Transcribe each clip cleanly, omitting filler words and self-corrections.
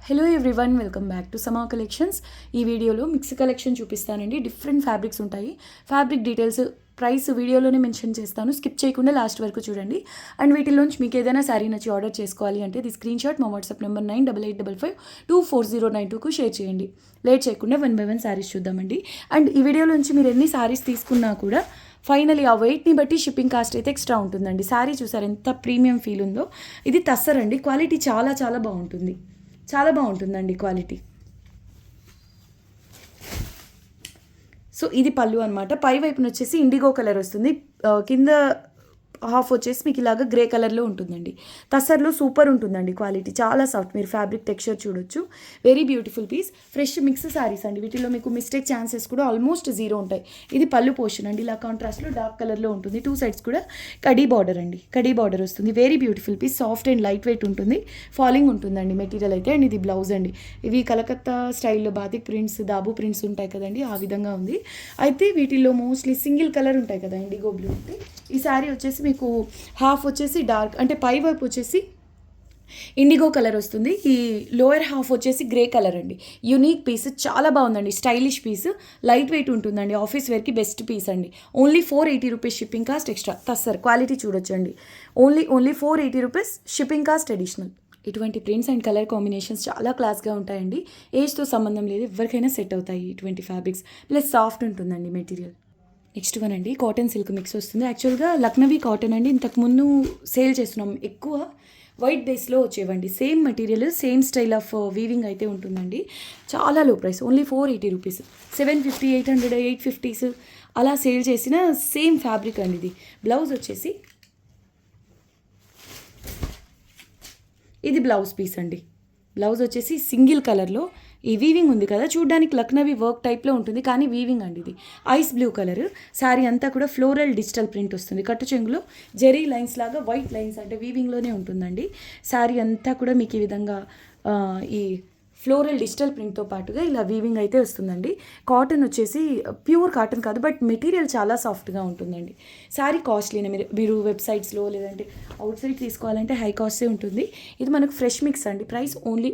Hello everyone, welcome back to సమా collections. ఈ వీడియోలో మిక్స్ కలెక్షన్ చూపిస్తానండి. డిఫరెంట్ ఫ్యాబ్రిక్స్ ఉంటాయి. ఫ్యాబ్రిక్ డీటెయిల్స్, ప్రైస్ వీడియోలోనే మెన్షన్ చేస్తాను. స్కిప్ చేయకుండా లాస్ట్ వరకు చూడండి. అండ్ వీటిలోంచి మీకు ఏదైనా శారీ నచ్చి ఆర్డర్ చేసుకోవాలి అంటే ఇది స్క్రీన్ షాట్ మా వాట్సాప్ నెంబర్ 9885524092కు షేర్ చేయండి. లేట్ చేయకుండా 1 by 1 శారీస్ చూద్దామండి. అండ్ ఈ వీడియోలోంచి మీరు ఎన్ని శారీస్ తీసుకున్నా కూడా ఫైనలీ ఆ వెయిట్ని బట్టి షిప్పింగ్ కాస్ట్ అయితే ఎక్స్ట్రా ఉంటుందండి. శారీ చూసారు ఎంత ప్రీమియం ఫీల్ ఉందో. ఇది టస్సర్ అండి. క్వాలిటీ చాలా చాలా బాగుంటుంది. చాలా బాగుంటుందండి క్వాలిటీ. సో ఇది పళ్ళు అనమాట. పై వైపున వచ్చేసి ఇండిగో కలర్ వస్తుంది. కింద హాఫ్ వచ్చేసి మీకు ఇలాగ గ్రే కలర్లో ఉంటుందండి. టస్సర్లో సూపర్ ఉంటుందండి క్వాలిటీ, చాలా సాఫ్ట్. మీరు ఫ్యాబ్రిక్ టెక్స్చర్ చూడొచ్చు. Very beautiful piece. Fresh mix saris అండి. వీటిలో మీకు మిస్టేక్ ఛాన్సెస్ కూడా ఆల్మోస్ట్ జీరో ఉంటాయి. ఇది పళ్ళు పోర్షన్ అండి. ఇలా కాంట్రాస్ట్లో డార్క్ కలర్లో ఉంటుంది. 2 సైడ్స్ కూడా కడీ బార్డర్ అండి. కడీ బార్డర్ వస్తుంది. Very beautiful piece. Soft and light weight ఉంటుంది. ఫాలింగ్ ఉంటుందండి మెటీరియల్ అయితే. అండ్ ఇది బ్లౌజ్ అండి. ఇవి కలకత్తా స్టైల్లో బాతిక్ ప్రింట్స్, దాబు ప్రింట్స్ ఉంటాయి కదండి, ఆ విధంగా ఉంది. అయితే వీటిల్లో మోస్ట్లీ సింగిల్ కలర్ ఉంటాయి కదా, ఇండిగో బ్లూ ఉంటే. ఈ శారీ వచ్చేసి మీకు హాఫ్ వచ్చేసి డార్క్ అంటే పై వైపు వచ్చేసి ఇండిగో కలర్ వస్తుంది. ఈ లోయర్ హాఫ్ వచ్చేసి గ్రే కలర్ అండి. యూనిక్ పీస్, చాలా బాగుందండి. స్టైలిష్ పీస్, లైట్ వెయిట్ ఉంటుందండి. ఆఫీస్ వేర్కి బెస్ట్ పీస్ అండి. Only 480 rupees shipping cost extra. Tussar quality చూడొచ్చండి. Only 480 rupees shipping cost additional. ఇటువంటి ప్రింట్స్ అండ్ కలర్ కాంబినేషన్స్ చాలా క్లాస్గా ఉంటాయండి. ఏజ్తో సంబంధం లేదు, ఎవరికైనా సెట్ అవుతాయి ఇటువంటి ఫ్యాబ్రిక్స్. ప్లస్ సాఫ్ట్ ఉంటుందండి మెటీరియల్. నెక్స్ట్ వన్ అండి, కాటన్ సిల్క్ మిక్స్ వస్తుంది. యాక్చువల్గా లక్నవీ కాటన్ అండి. ఇంతకుముందు సేల్ చేస్తున్నాం. ఎక్కువ వైట్ బేస్లో వచ్చేవండి. Same material, same style of weaving అయితే ఉంటుందండి. చాలా లో ప్రైస్. Only 480 rupees. 750, 800, 850s అలా సేల్ చేసిన సేమ్ ఫ్యాబ్రిక్ అండి. ఇది బ్లౌజ్ వచ్చేసి ఇది బ్లౌజ్ పీస్ అండి. బ్లౌజ్ వచ్చేసి సింగిల్ కలర్లో ఈ వీవింగ్ ఉంది కదా, చూడడానికి లక్నవీ వర్క్ టైప్లో ఉంటుంది, కానీ వీవింగ్ అండి. ఇది ఐస్ బ్లూ కలర్. శారీ అంతా కూడా ఫ్లోరల్ డిజిటల్ ప్రింట్ వస్తుంది. కట్టు చెంగులో జెరీ లైన్స్ లాగా వైట్ లైన్స్ అంటే వీవింగ్లోనే ఉంటుందండి. శారీ అంతా కూడా మీకు ఈ విధంగా ఈ ఫ్లోరల్ డిజిటల్ ప్రింట్తో పాటుగా ఇలా వీవింగ్ అయితే వస్తుందండి. కాటన్ వచ్చేసి ప్యూర్ కాటన్ కాదు, బట్ మెటీరియల్ చాలా సాఫ్ట్గా ఉంటుందండి. శారీ కాస్ట్లీనే. మీరు వెబ్సైట్స్లో లేదంటే అవుట్ సైడ్ తీసుకోవాలంటే హై కాస్టే ఉంటుంది. ఇది మనకు ఫ్రెష్ మిక్స్ అండి. Price only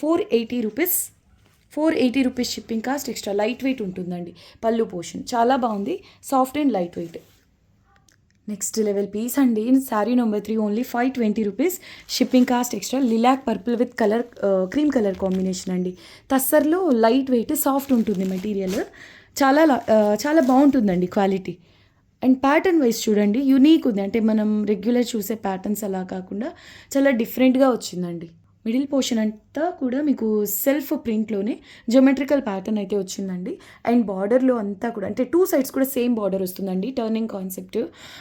480 rupees. 480 rupees shipping cost extra. Light weight ఉంటుందండి. పళ్ళు పోర్షన్ చాలా బాగుంది. Soft and light weight. Next level piece అండి. Sari number 3 only 520 rupees shipping cost extra. Lilac purple with colour cream colour combination అండి. టస్సర్లో light weight, soft ఉంటుంది material. చాలా చాలా బాగుంటుందండి quality. And pattern wise చూడండి, యూనిక్ ఉంది. అంటే మనం రెగ్యులర్ చూసే ప్యాటర్న్స్ అలా కాకుండా చాలా డిఫరెంట్గా వచ్చిందండి. మిడిల్ పోర్షన్ అంతా కూడా మీకు సెల్ఫ్ ప్రింట్లోనే జియోమెట్రికల్ ప్యాటర్న్ అయితే వచ్చిందండి. అండ్ బార్డర్లో అంతా కూడా అంటే 2 సైడ్స్ కూడా సేమ్ బార్డర్ వస్తుందండి. Turning concept.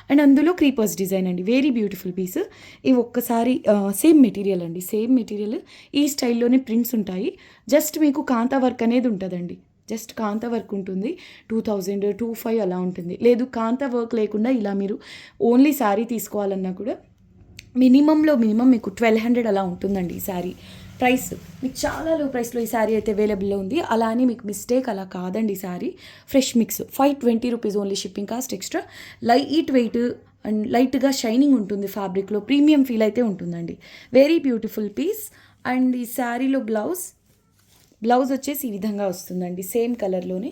అండ్ అందులో క్రీపర్స్ డిజైన్ అండి. Very beautiful piece. ఇవి ఒక్కసారి సేమ్ మెటీరియల్ అండి. సేమ్ మెటీరియల్, ఈ స్టైల్లోనే ప్రింట్స్ ఉంటాయి. జస్ట్ మీకు కాంతా వర్క్ అనేది ఉంటుందండి. జస్ట్ కాంతా వర్క్ ఉంటుంది. 2000, 2500 అలా ఉంటుంది. లేదు కాంతా వర్క్ లేకుండా ఇలా మీరు ఓన్లీ శారీ తీసుకోవాలన్నా కూడా మినిమం మీకు 1200 అలా ఉంటుందండి ఈ శారీ ప్రైస్. మీకు చాలా లో ప్రైస్లో ఈ శారీ అయితే అవైలబుల్లో ఉంది. అలా అని మీకు మిస్టేక్ అలా కాదండి. ఈ sari fresh mix. 520 rupees only shipping cost extra. Light wait and లైట్గా షైనింగ్ ఉంటుంది ఫ్యాబ్రిక్లో. ప్రీమియం ఫీల్ అయితే ఉంటుందండి. Very beautiful piece. అండ్ ఈ శారీలో బ్లౌజ్ వచ్చేసి ఈ విధంగా వస్తుందండి. సేమ్ కలర్లోనే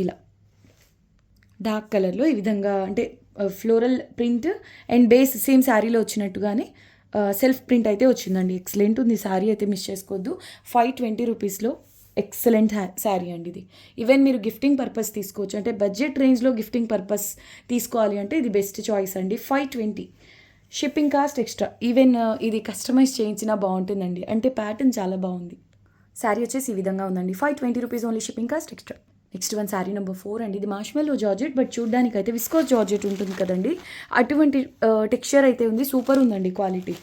ఇలా డార్క్ కలర్లో ఈ విధంగా అంటే floral print and base same శారీలో వచ్చినట్టుగానే సెల్ఫ్ ప్రింట్ అయితే వచ్చిందండి. ఎక్సలెంట్ ఉంది శారీ అయితే, మిస్ చేసుకోవద్దు. 520 రూపీస్లో ఎక్సలెంట్ శారీ అండి ఇది. ఈవెన్ మీరు గిఫ్టింగ్ పర్పస్ తీసుకోవచ్చు. అంటే బడ్జెట్ రేంజ్లో గిఫ్టింగ్ పర్పస్ తీసుకోవాలి అంటే ఇది బెస్ట్ చాయిస్ అండి. 520 షిప్పింగ్ కాస్ట్ ఎక్స్ట్రా. ఈవెన్ ఇది కస్టమైజ్ చేయించినా బాగుంటుందండి. అంటే ప్యాటర్న్ చాలా బాగుంది. శారీ వచ్చేసి ఈ విధంగా ఉందండి. 520 rupees only shipping cost extra. Next one sari number 4 అండి. ఇది మార్ష్మెల్లో జార్జెట్, బట్ చూడడానికి అయితే విస్కోస్ జార్జెట్ ఉంటుంది కదండి, అటువంటి టెక్స్చర్ అయితే ఉంది. సూపర్ ఉందండి క్వాలిటీ.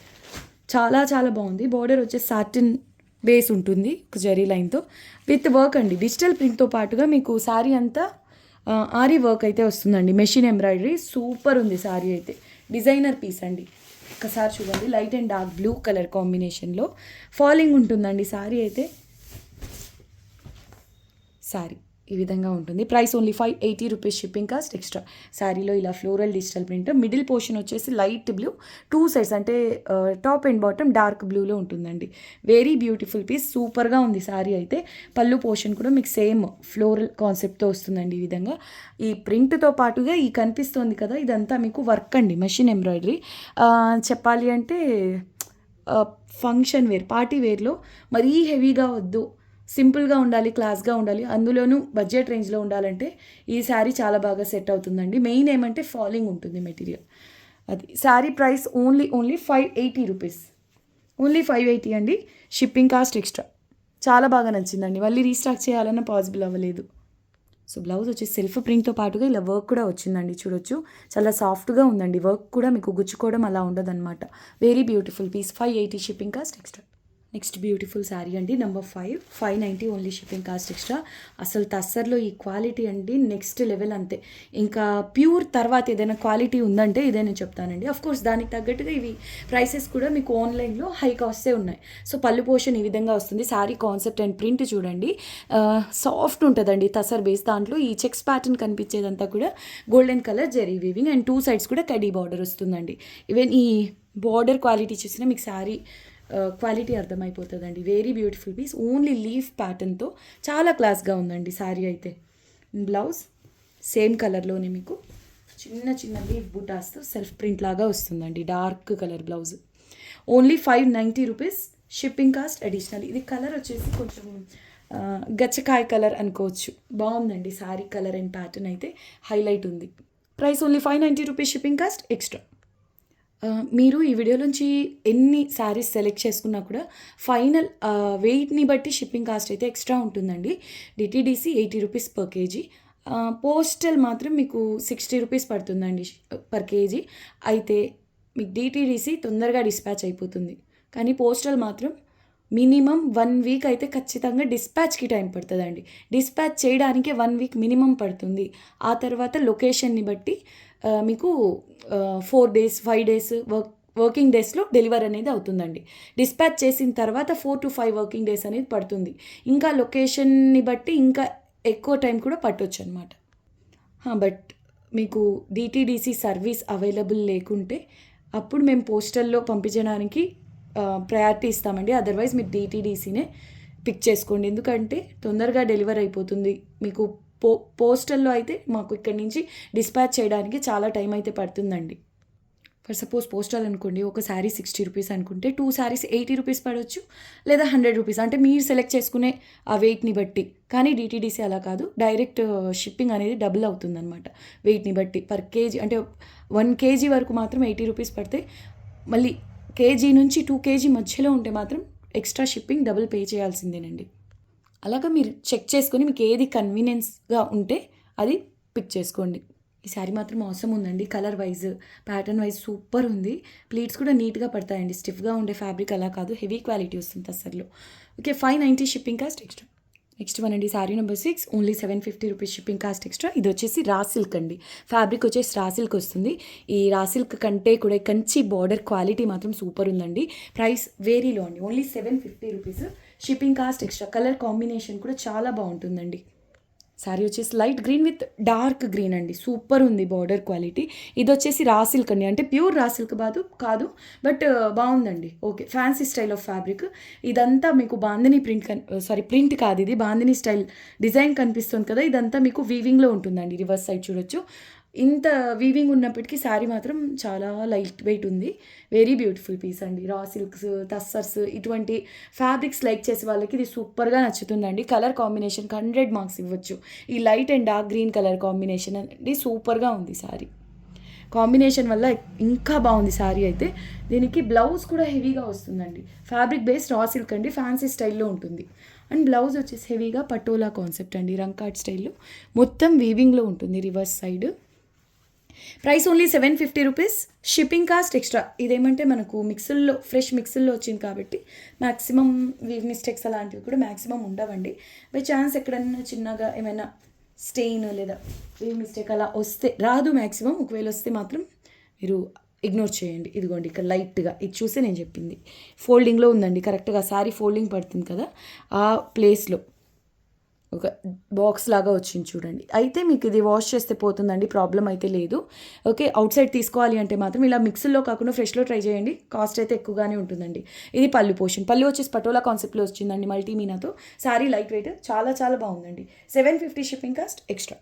చాలా చాలా బాగుంది. బార్డర్ వచ్చేసి సాటిన్ బేస్ ఉంటుంది ఒక జరీ లైన్తో విత్ వర్క్ అండి. డిజిటల్ ప్రింట్తో పాటుగా మీకు శారీ అంతా ఆరీ వర్క్ అయితే వస్తుందండి. Machine embroidery. సూపర్ ఉంది శారీ అయితే. డిజైనర్ పీస్ అండి. ఒకసారి చూడండి, light and dark blue colour కాంబినేషన్లో ఫాలింగ్ ఉంటుందండి శారీ అయితే. శారీ ఈ విధంగా ఉంటుంది. Price only 580 rupees, shipping cost extra. శారీలో ఇలా floral digital print, middle portion వచ్చేసి లైట్ బ్లూ, 2 సైడ్స్ అంటే టాప్ అండ్ బాటమ్ డార్క్ బ్లూలో ఉంటుందండి. వెరీ బ్యూటిఫుల్ పీస్, సూపర్గా ఉంది శారీ అయితే. పళ్ళు పోర్షన్ కూడా మీకు సేమ్ ఫ్లోరల్ కాన్సెప్ట్తో వస్తుందండి. ఈ విధంగా ఈ ప్రింట్తో పాటుగా ఈ కనిపిస్తుంది కదా, ఇదంతా మీకు వర్క్ అండి, మెషిన్ ఎంబ్రాయిడరీ. చెప్పాలి అంటే ఫంక్షన్ వేర్, పార్టీ వేర్లో మరీ హెవీగా వద్దు, సింపుల్గా ఉండాలి, క్లాస్గా ఉండాలి, అందులోనూ బడ్జెట్ రేంజ్లో ఉండాలంటే ఈ శారీ చాలా బాగా సెట్ అవుతుందండి. మెయిన్ ఏమంటే ఫాలింగ్ ఉంటుంది మెటీరియల్. అది sari price only 580 rupees, only 580 అండి, షిప్పింగ్ కాస్ట్ ఎక్స్ట్రా. చాలా బాగా నచ్చిందండి, మళ్ళీ రీస్టాక్ చేయాలన్నా పాసిబుల్ అవ్వలేదు. సో బ్లౌజ్ వచ్చేసి సెల్ఫ్ ప్రింట్తో పాటుగా ఇలా వర్క్ కూడా వచ్చిందండి, చూడొచ్చు. చాలా సాఫ్ట్గా ఉందండి, వర్క్ కూడా మీకు గుచ్చుకోవడం అలా ఉండదన్నమాట. Very beautiful piece, 580 shipping cost extra. Next beautiful sari అండి, number 5, 590 only, shipping cost extra. అసలు తస్సర్లో ఈ క్వాలిటీ అండి నెక్స్ట్ లెవెల్ అంతే. ఇంకా ప్యూర్ తర్వాత ఏదైనా క్వాలిటీ ఉందంటే ఇదే నేను చెప్తానండి. కోర్స్ దానికి తగ్గట్టుగా ఇవి ప్రైసెస్ కూడా మీకు ఆన్లైన్లో హై కాస్టే ఉన్నాయి. సో పళ్ళు పోర్షన్ ఈ విధంగా వస్తుంది. శారీ కాన్సెప్ట్ అండ్ ప్రింట్ చూడండి, సాఫ్ట్ ఉంటుందండి తసర్ బేస్. దాంట్లో ఈ చెక్స్ ప్యాటర్న్ కనిపించేదంతా కూడా golden colour zari weaving and 2 sides కూడా కడీ బార్డర్ వస్తుందండి. ఈవెన్ ఈ బార్డర్ క్వాలిటీ చూసినా మీకు శారీ క్వాలిటీ అర్థమైపోతుందండి. Very beautiful piece, only leaf ప్యాటర్న్తో చాలా క్లాస్గా ఉందండి శారీ అయితే. బ్లౌజ్ సేమ్ కలర్లోనే మీకు చిన్న చిన్న లీఫ్ బుటాస్తో సెల్ఫ్ ప్రింట్ లాగా వస్తుందండి, dark colour blouse. Only 590 rupees, shipping cost additional. ఇది కలర్ వచ్చేసి కొంచెం గచ్చకాయ కలర్ అనుకోవచ్చు, బాగుందండి శారీ కలర్ అండ్ ప్యాటర్న్ అయితే హైలైట్ ఉంది. Price only 590 rupees, shipping cost extra. మీరు ఈ వీడియో నుంచి ఎన్ని శారీస్ సెలెక్ట్ చేసుకున్నా కూడా ఫైనల్ వెయిట్ని బట్టి షిప్పింగ్ కాస్ట్ అయితే ఎక్స్ట్రా ఉంటుందండి. DTDC 80 rupees per KG, postal మాత్రం మీకు 60 రూపీస్ పడుతుందండి పర్ కేజీ. అయితే మీకు డిటీడీసీ తొందరగా డిస్పాచ్ అయిపోతుంది, కానీ పోస్టల్ మాత్రం మినిమం 1 వీక్ అయితే ఖచ్చితంగా డిస్పాచ్కి టైం పడుతుందండి. డిస్పాచ్ చేయడానికే 1 వీక్ మినిమం పడుతుంది. ఆ తర్వాత లొకేషన్ని బట్టి మీకు 4 డేస్ 5 డేస్ వర్కింగ్ డేస్లో డెలివరీ అనేది అవుతుందండి. డిస్పాచ్ చేసిన తర్వాత 4 to 5 వర్కింగ్ డేస్ అనేది పడుతుంది. ఇంకా లొకేషన్ని బట్టి ఇంకా ఎక్కువ టైం కూడా పట్టొచ్చు అనమాట. బట్ మీకు డిటీడీసీ సర్వీస్ అవైలబుల్ లేకుంటే అప్పుడు మేము పోస్టల్లో పంపించడానికి ప్రయారిటీ ఇస్తామండి. అదర్వైజ్ మీరు డిటీడీసీనే పిక్ చేసుకోండి, ఎందుకంటే తొందరగా డెలివరీ అయిపోతుంది. మీకు పోస్టల్లో అయితే మాకు ఇక్కడ నుంచి డిస్పాచ్ చేయడానికి చాలా టైం అయితే పడుతుందండి. ఫర్ సపోజ్ పోస్టల్ అనుకోండి, ఒక శారీ 60 రూపీస్ అనుకుంటే 2 శారీస్ 80 రూపీస్ పడవచ్చు, లేదా 100 రూపీస్, అంటే మీరు సెలెక్ట్ చేసుకునే ఆ వెయిట్ని బట్టి. కానీ డిటీడీసీ అలా కాదు, డైరెక్ట్ షిప్పింగ్ అనేది డబుల్ అవుతుందన్నమాట వెయిట్ని బట్టి. పర్ కేజీ అంటే 1 కేజీ వరకు మాత్రం 80 రూపీస్ పడితే, మళ్ళీ కేజీ నుంచి 2 కేజీ మధ్యలో ఉంటే మాత్రం ఎక్స్ట్రా షిప్పింగ్ డబుల్ పే చేయాల్సిందేనండి. అలాగా మీరు చెక్ చేసుకొని మీకు ఏది కన్వీనియన్స్గా ఉంటే అది పిక్ చేసుకోండి. ఈ శారీ మాత్రం అవసరం ఉందండి, colour wise pattern wise super ఉంది. ప్లీట్స్ కూడా నీట్గా పడతాయండి, స్టిఫ్గా ఉండే ఫ్యాబ్రిక్ అలా కాదు, హెవీ క్వాలిటీ వస్తుంది అసలు. Okay, 590 shipping cost extra. Next one అండి, sari number 6, only 750 rupees, shipping cost extra. ఇది వచ్చేసి రా సిల్క్ అండి, ఫ్యాబ్రిక్ వచ్చేసి రా సిల్క్ వస్తుంది. ఈ రా సిల్క్ కంటే కూడా కంచి బార్డర్ క్వాలిటీ మాత్రం సూపర్ ఉందండి. ప్రైస్ వేరీలో అండి, only 750 rupees, shipping cost extra. Colour combination కూడా చాలా బాగుంటుందండి. శారీ వచ్చేసి light green with dark green అండి, సూపర్ ఉంది బార్డర్ క్వాలిటీ. ఇది వచ్చేసి రా సిల్క్ అండి, అంటే ప్యూర్ రా సిల్క్ కాదు, బట్ బాగుందండి. Okay, fancy style of fabric. ఇదంతా మీకు బాందిని ప్రింట్ కాదు, ఇది బాందిని స్టైల్ డిజైన్ కనిపిస్తుంది కదా, ఇదంతా మీకు వీవింగ్లో ఉంటుందండి. రివర్స్ సైడ్ చూడొచ్చు, ఇంత వీవింగ్ ఉన్నప్పటికీ శారీ మాత్రం చాలా లైట్ వెయిట్ ఉంది. వెరీ బ్యూటిఫుల్ పీస్ అండి. రా సిల్క్స్, టస్సర్స్ ఇటువంటి ఫ్యాబ్రిక్స్ లైక్ చేసే వాళ్ళకి ఇది సూపర్గా నచ్చుతుందండి. కలర్ కాంబినేషన్కి 100 మార్క్స్ ఇవ్వచ్చు. ఈ light and dark green colour combination అండి సూపర్గా ఉంది. శారీ కాంబినేషన్ వల్ల ఇంకా బాగుంది శారీ అయితే. దీనికి బ్లౌజ్ కూడా హెవీగా వస్తుందండి. ఫ్యాబ్రిక్ బేస్డ్ రా సిల్క్ అండి, ఫ్యాన్సీ స్టైల్లో ఉంటుంది. అండ్ బ్లౌజ్ వచ్చేసి హెవీగా పటోలా కాన్సెప్ట్ అండి, రంకాట్ స్టైల్లో మొత్తం వీవింగ్లో ఉంటుంది reverse side. Price only 750 rupees, shipping cost extra. ఇదేమంటే మనకు మిక్సుల్లో ఫ్రెష్ మిక్సుల్లో వచ్చింది కాబట్టి మ్యాక్సిమం వీవ్ మిస్టేక్స్ అలాంటివి కూడా మ్యాక్సిమం ఉండవండి. బై ఛాన్స్ ఎక్కడన్నా చిన్నగా ఏమైనా స్టెయిన్ లేదా వీవ్ మిస్టేక్ అలా వస్తే రాదు మ్యాక్సిమం. ఒకవేళ వస్తే మాత్రం మీరు ఇగ్నోర్ చేయండి. ఇదిగోండి ఇక్కడ లైట్గా ఇది చూసే నేను చెప్పింది, ఫోల్డింగ్లో ఉందండి కరెక్ట్గా. శారీ ఫోల్డింగ్ పడుతుంది కదా, ఆ ప్లేస్లో ఒక బాక్స్ లాగా వచ్చింది చూడండి. అయితే మీకు ఇది వాష్ చేస్తే పోతుందండి, ప్రాబ్లం అయితే లేదు. ఓకే, అవుట్ సైడ్ తీసుకోవాలి అంటే మాత్రం ఇలా మిక్సీలో కాకుండా ఫ్రెష్లో ట్రై చేయండి, కాస్ట్ అయితే ఎక్కువగానే ఉంటుందండి. ఇది పళ్ళు పోర్షన్. పళ్ళు వచ్చేసి పటోలా కాన్సెప్ట్లో వచ్చిందండి, మల్టీ మీనాతో. శారీ లైట్ వెయిట్, చాలా చాలా బాగుందండి. 750 shipping cost extra.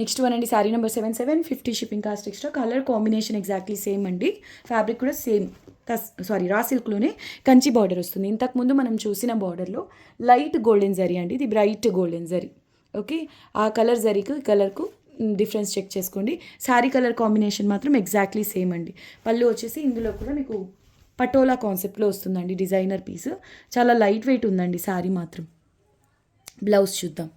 Next one అండి, sari number 750 shipping cost extra. Colour combination exactly same అండి. ఫ్యాబ్రిక్ కూడా సేమ్, రా సిల్క్లోనే కంచి బార్డర్ వస్తుంది. ఇంతకుముందు మనం చూసిన బార్డర్లో లైట్ గోల్డెన్ జరీ అండి, ఇది బ్రైట్ గోల్డెన్ జరీ. ఓకే, ఆ కలర్ జరీకి కలర్కు డిఫరెన్స్ చెక్ చేసుకోండి. శారీ కలర్ కాంబినేషన్ మాత్రం ఎగ్జాక్ట్లీ సేమ్ అండి. పళ్ళు వచ్చేసి ఇందులో కూడా మీకు పటోలా కాన్సెప్ట్లో వస్తుందండి, డిజైనర్ పీస్. చాలా లైట్ వెయిట్ ఉందండి శారీ మాత్రం. బ్లౌజ్ చూద్దాం.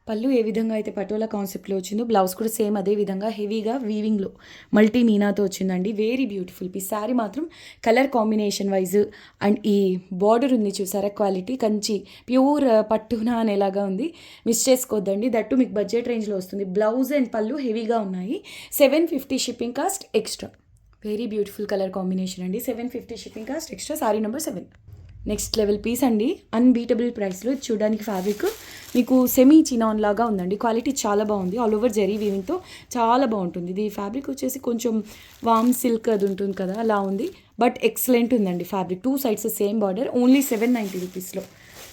పళ్ళు ఏ విధంగా అయితే పటోలా కాన్సెప్ట్లో వచ్చిందో బ్లౌజ్ కూడా సేమ్ అదే విధంగా హెవీగా వీవింగ్లో మల్టీ మీనాతో వచ్చిందండి. Very beautiful piece. శారీ మాత్రం కలర్ కాంబినేషన్ వైజ్ అండ్ ఈ బార్డర్ ఉంది చూసారా, క్వాలిటీ కంచి ప్యూర్ పట్టునా అనేలాగా ఉంది. మిస్ చేసుకోవద్దండి, దట్టు మీకు బడ్జెట్ రేంజ్లో వస్తుంది. బ్లౌజ్ అండ్ పళ్ళు హెవీగా ఉన్నాయి. 750 shipping cost extra. Very beautiful colour combination అండి. 750 shipping cost extra. Sari number 7. Next level piece అండి, అన్బీటబుల్ ప్రైస్లో. చూడడానికి ఫ్యాబ్రిక్ మీకు సెమీ చినాన్ లాగా ఉందండి, క్వాలిటీ చాలా బాగుంది. ఆల్ ఓవర్ జరీ వీవింగ్తో చాలా బాగుంటుంది. ఇది ఫ్యాబ్రిక్ వచ్చేసి కొంచెం వామ్ సిల్క్ అది ఉంటుంది కదా, అలా ఉంది. బట్ ఎక్సలెంట్ ఉందండి fabric. 2 sides same border. Only 790 రూపీస్లో.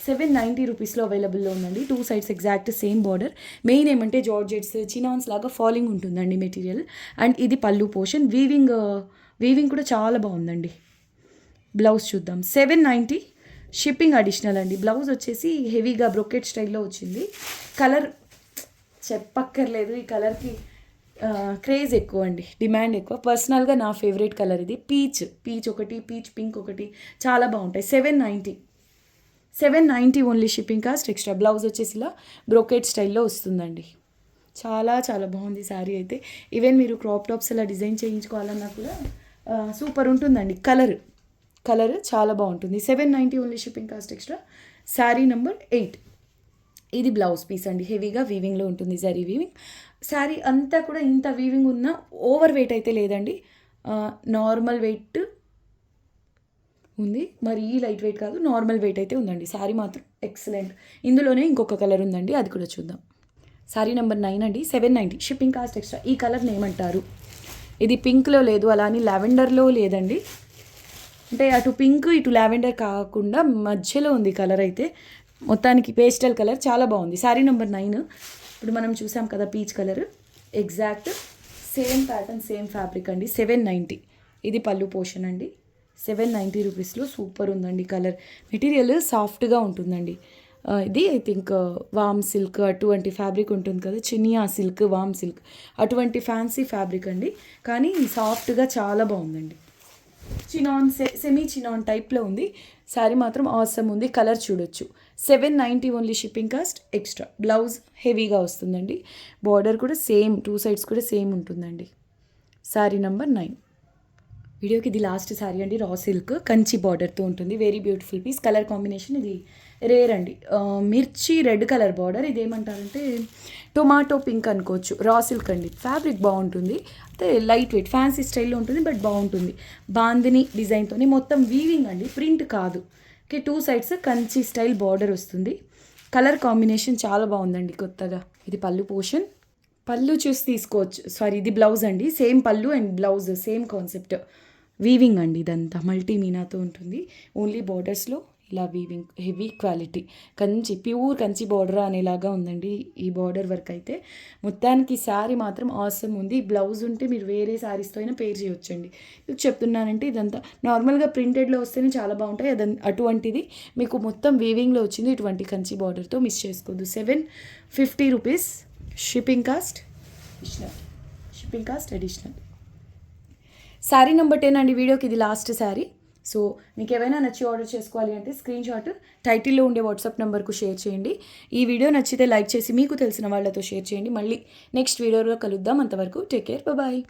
790 రూపీస్లో అవైలబుల్లో ఉందండి. 2 sides exact same border. Main ఏమంటే జార్జెట్స్ చినాన్స్ లాగా ఫాలింగ్ ఉంటుందండి మెటీరియల్. అండ్ ఇది పళ్ళు పోర్షన్. వీవింగ్ కూడా చాలా బాగుందండి. బ్లౌజ్ చూద్దాం. 790 షిప్పింగ్ అడిషనల్ అండి. బ్లౌజ్ వచ్చేసి హెవీగా బ్రొకెట్ స్టైల్లో వచ్చింది. కలర్ చెప్పక్కర్లేదు, ఈ కలర్కి క్రేజ్ ఎక్కువ అండి, డిమాండ్ ఎక్కువ. పర్సనల్గా నా ఫేవరెట్ కలర్ ఇది. పీచ్ ఒకటి, పీచ్ పింక్ ఒకటి, చాలా బాగుంటాయి. 790 only shipping cost extra. Blouse వచ్చేసి ఇలా బ్రొకెట్ స్టైల్లో వస్తుందండి. చాలా చాలా బాగుంది శారీ అయితే. ఈవెన్ మీరు క్రాప్ టాప్స్ అలా డిజైన్ చేయించుకోవాలన్నా కూడా సూపర్ ఉంటుందండి. కలర్ చాలా బాగుంటుంది. 790 only shipping cost extra. Sari number 8. ఇది బ్లౌజ్ పీస్ అండి, హెవీగా వీవింగ్లో ఉంటుంది, జరీ వీవింగ్. శారీ అంతా కూడా ఇంత వీవింగ్ ఉన్న ఓవర్ వెయిట్ అయితే లేదండి, నార్మల్ వెయిట్ ఉంది. మరి ఈ లైట్ వెయిట్ కాదు, నార్మల్ వెయిట్ అయితే ఉందండి. శారీ మాత్రం ఎక్సలెంట్. ఇందులోనే ఇంకొక కలర్ ఉందండి, అది కూడా చూద్దాం. శారీ నెంబర్ 9 అండి, 790 షిప్పింగ్ కాస్ట్ ఎక్స్ట్రా. ఈ కలర్ని ఏమంటారు? ఇది పింక్లో లేదు, అలా అని లావెండర్లో లేదండి, అంటే అటు పింక్ ఇటు లావెండర్ కాకుండా మధ్యలో ఉంది కలర్ అయితే. మొత్తానికి పేస్టల్ కలర్ చాలా బాగుంది. శారీ నెంబర్ 9. ఇప్పుడు మనం చూసాం కదా peach colour, exact same pattern same fabric అండి. 790. ఇది పళ్ళు పోర్షన్ అండి. 790 రూపీస్లో సూపర్ ఉందండి. కలర్ మెటీరియల్ సాఫ్ట్గా ఉంటుందండి. ఇది ఐ థింక్ వామ్ సిల్క్ అటువంటి ఫ్యాబ్రిక్ ఉంటుంది కదా, చినియా సిల్క్, వామ్ సిల్క్ అటువంటి ఫ్యాన్సీ ఫ్యాబ్రిక్ అండి. కానీ సాఫ్ట్గా చాలా బాగుందండి. చినాన్ సెమీ చినాన్ టైప్లో ఉంది. శారీ మాత్రం ఆసమ్ ఉంది. కలర్ చూడొచ్చు. 790 only shipping cost extra. Blouse హెవీగా వస్తుందండి. బార్డర్ కూడా సేమ్, 2 సైడ్స్ కూడా సేమ్ ఉంటుందండి. శారీ నెంబర్ 9. వీడియోకి ఇది లాస్ట్ శారీ అండి, రా సిల్క్ కంచి బార్డర్తో ఉంటుంది. Very beautiful piece. Colour combination ఇది రేర్ అండి. Mirchi red colour border. ఇది ఏమంటారంటే టొమాటో పింక్ అనుకోవచ్చు. రా సిల్క్ అండి. ఫ్యాబ్రిక్ బాగుంటుంది, అయితే లైట్ వెయిట్ ఫ్యాన్సీ స్టైల్లో ఉంటుంది, బట్ బాగుంటుంది. బాందిని డిజైన్తోని మొత్తం వీవింగ్ అండి, ప్రింట్ కాదు. Okay, 2 sides Kanchi style border వస్తుంది. కలర్ కాంబినేషన్ చాలా బాగుందండి కొత్తగా. ఇది పళ్ళు పోర్షన్. పళ్ళు చూసి తీసుకోవచ్చు. ఇది బ్లౌజ్ అండి. సేమ్ పళ్ళు and blouse same concept. Weaving అండి, ఇదంతా మల్టీ మీనాతో ఉంటుంది. ఓన్లీ బార్డర్స్లో ఇలా weaving, heavy quality pure Kanchi border అనేలాగా ఉందండి ఈ బార్డర్ వర్క్ అయితే. మొత్తానికి శారీ మాత్రం ఆసమ్ ఉంది. బ్లౌజ్ ఉంటే మీరు వేరే శారీస్తో అయినా పేర్ చేయొచ్చండి. మీకు చెప్తున్నానంటే ఇదంతా నార్మల్గా ప్రింటెడ్లో వస్తేనే చాలా బాగుంటాయి, అటువంటిది మీకు మొత్తం వీవింగ్లో వచ్చింది. ఇటువంటి కంచి బార్డర్తో మిస్ చేసుకోవద్దు. 750 rupees shipping cost additional. Sari number 10 అండి. వీడియోకి ఇది లాస్ట్ శారీ. సో మీకు ఏమైనా నచ్చి ఆర్డర్ చేసుకోవాలి అంటే స్క్రీన్ షాట్ టైటిల్లో ఉండే వాట్సాప్ నెంబర్కు షేర్ చేయండి. ఈ వీడియో నచ్చితే లైక్ చేసి మీకు తెలిసిన వాళ్ళతో షేర్ చేయండి. మళ్ళీ నెక్స్ట్ వీడియోలో కలుద్దాం. అంతవరకు టేక్ కేర్, బాయ్.